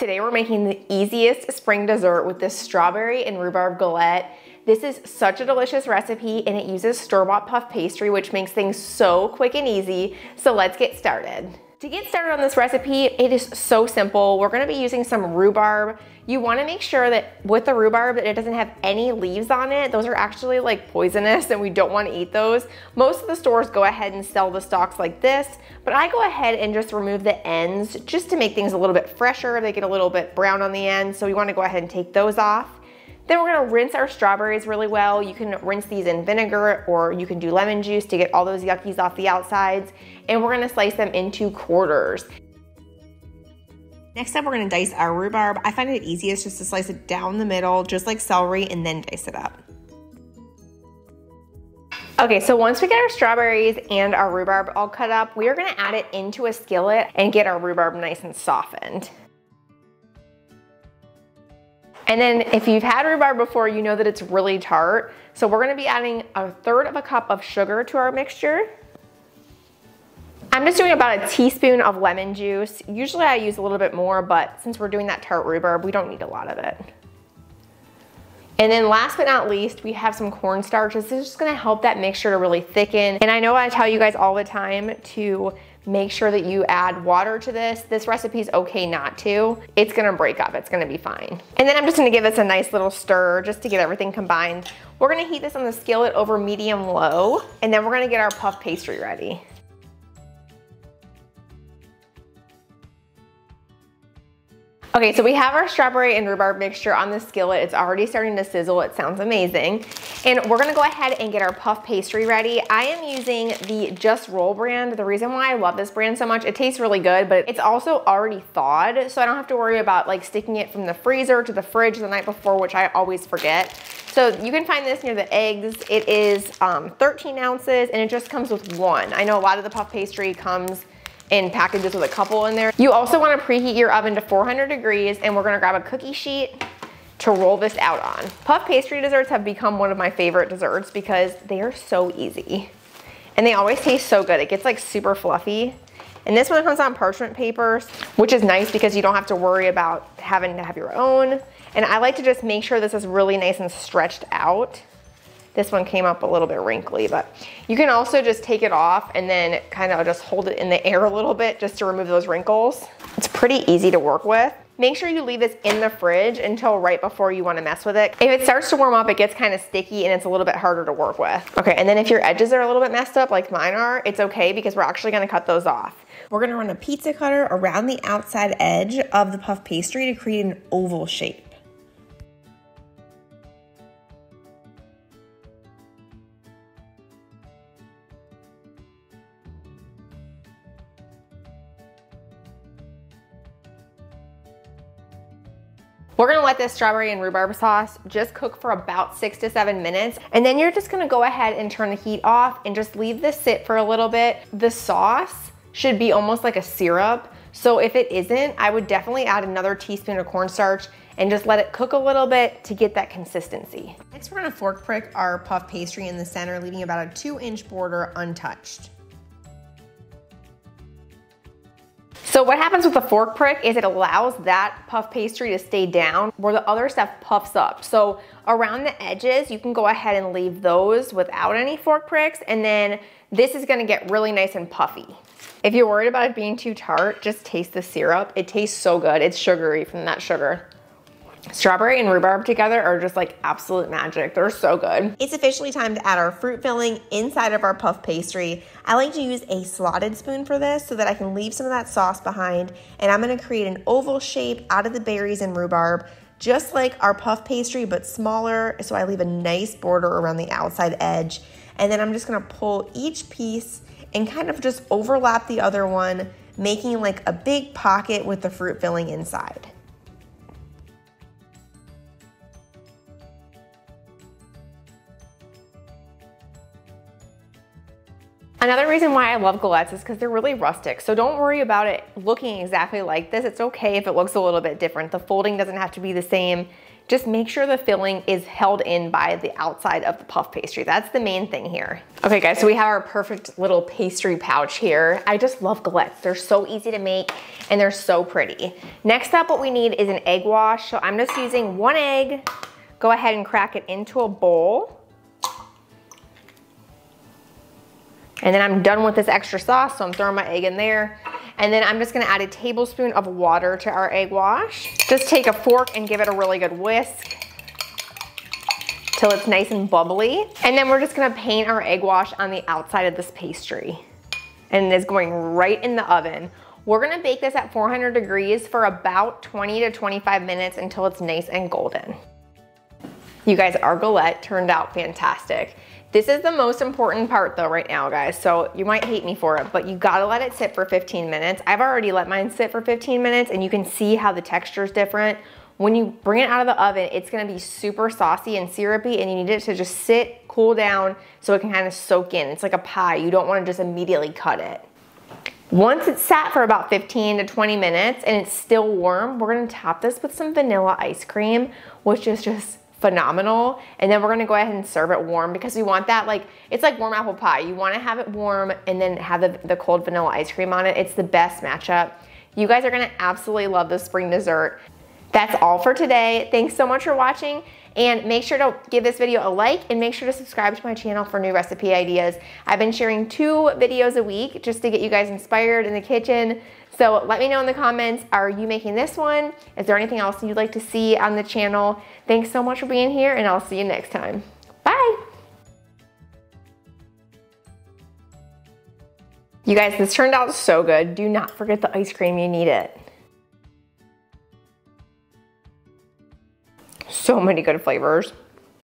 Today we're making the easiest spring dessert with this strawberry and rhubarb galette. This is such a delicious recipe and it uses store-bought puff pastry, which makes things so quick and easy. So let's get started. To get started on this recipe, it is so simple. We're gonna be using some rhubarb. You wanna make sure that with the rhubarb that it doesn't have any leaves on it. Those are actually like poisonous and we don't wanna eat those. Most of the stores go ahead and sell the stalks like this, but I go ahead and just remove the ends just to make things a little bit fresher. They get a little bit brown on the end, so we wanna go ahead and take those off. Then we're gonna rinse our strawberries really well. You can rinse these in vinegar or you can do lemon juice to get all those yuckies off the outsides. And we're gonna slice them into quarters. Next up, we're gonna dice our rhubarb. I find it easiest just to slice it down the middle, just like celery, and then dice it up. Okay, so once we get our strawberries and our rhubarb all cut up, we are gonna add it into a skillet and get our rhubarb nice and softened. And then if you've had rhubarb before, you know that it's really tart. So we're gonna be adding 1/3 cup of sugar to our mixture. I'm just doing about a teaspoon of lemon juice. Usually I use a little bit more, but since we're doing that tart rhubarb, we don't need a lot of it. And then last but not least, we have some cornstarch. This is just gonna help that mixture to really thicken. And I know I tell you guys all the time to make sure that you add water to this. This recipe is okay not to. It's gonna break up, it's gonna be fine. And then I'm just gonna give this a nice little stir just to get everything combined. We're gonna heat this on the skillet over medium-low, and then we're gonna get our puff pastry ready. Okay, so we have our strawberry and rhubarb mixture on the skillet. It's already starting to sizzle. It sounds amazing. And we're gonna go ahead and get our puff pastry ready. I am using the Just Roll brand. The reason why I love this brand so much, it tastes really good, but it's also already thawed, so I don't have to worry about like sticking it from the freezer to the fridge the night before, which I always forget. So you can find this near the eggs. It is 13 ounces and it just comes with one. I know a lot of the puff pastry comes in packages with a couple in there. You also wanna preheat your oven to 400 degrees and we're gonna grab a cookie sheet to roll this out on. Puff pastry desserts have become one of my favorite desserts because they are so easy. And they always taste so good. It gets like super fluffy. And this one comes on parchment paper, which is nice because you don't have to worry about having to have your own. And I like to just make sure this is really nice and stretched out. This one came up a little bit wrinkly, but you can also just take it off and then kind of just hold it in the air a little bit just to remove those wrinkles. It's pretty easy to work with. Make sure you leave this in the fridge until right before you want to mess with it. If it starts to warm up, it gets kind of sticky and it's a little bit harder to work with. Okay, and then if your edges are a little bit messed up like mine are, it's okay because we're actually gonna cut those off. We're gonna run a pizza cutter around the outside edge of the puff pastry to create an oval shape. We're gonna let this strawberry and rhubarb sauce just cook for about 6 to 7 minutes. And then you're just gonna go ahead and turn the heat off and just leave this sit for a little bit. The sauce should be almost like a syrup. So if it isn't, I would definitely add another teaspoon of cornstarch and just let it cook a little bit to get that consistency. Next, we're gonna fork prick our puff pastry in the center, leaving about a 2-inch border untouched. So what happens with the fork prick is it allows that puff pastry to stay down where the other stuff puffs up. So around the edges, you can go ahead and leave those without any fork pricks, and then this is gonna get really nice and puffy. If you're worried about it being too tart, just taste the syrup. It tastes so good. It's sugary from that sugar. Strawberry and rhubarb together are just like absolute magic. They're so good. It's officially time to add our fruit filling inside of our puff pastry. I like to use a slotted spoon for this so that I can leave some of that sauce behind, and I'm gonna create an oval shape out of the berries and rhubarb, just like our puff pastry, but smaller, so I leave a nice border around the outside edge. And then I'm just gonna pull each piece and kind of just overlap the other one, making like a big pocket with the fruit filling inside. Another reason why I love galettes is because they're really rustic. So don't worry about it looking exactly like this. It's okay if it looks a little bit different. The folding doesn't have to be the same. Just make sure the filling is held in by the outside of the puff pastry. That's the main thing here. Okay guys, so we have our perfect little pastry pouch here. I just love galettes. They're so easy to make and they're so pretty. Next up, what we need is an egg wash. So I'm just using 1 egg. Go ahead and crack it into a bowl. And then I'm done with this extra sauce, so I'm throwing my egg in there. And then I'm just gonna add a tablespoon of water to our egg wash. Just take a fork and give it a really good whisk till it's nice and bubbly. And then we're just gonna paint our egg wash on the outside of this pastry. And it's going right in the oven. We're gonna bake this at 400 degrees for about 20 to 25 minutes until it's nice and golden. You guys, our galette turned out fantastic. This is the most important part though right now, guys. So you might hate me for it, but you gotta let it sit for 15 minutes. I've already let mine sit for 15 minutes and you can see how the texture is different. When you bring it out of the oven, it's gonna be super saucy and syrupy and you need it to just sit, cool down so it can kind of soak in. It's like a pie. You don't wanna just immediately cut it. Once it's sat for about 15 to 20 minutes and it's still warm, we're gonna top this with some vanilla ice cream, which is just phenomenal. And then we're gonna go ahead and serve it warm because we want that, like, it's like warm apple pie. You wanna have it warm and then have the cold vanilla ice cream on it. It's the best matchup. You guys are gonna absolutely love this spring dessert. That's all for today. Thanks so much for watching. And make sure to give this video a like and make sure to subscribe to my channel for new recipe ideas. I've been sharing 2 videos a week just to get you guys inspired in the kitchen. So let me know in the comments, are you making this one? Is there anything else you'd like to see on the channel? Thanks so much for being here and I'll see you next time. Bye. You guys, this turned out so good. Do not forget the ice cream, you need it. So many good flavors.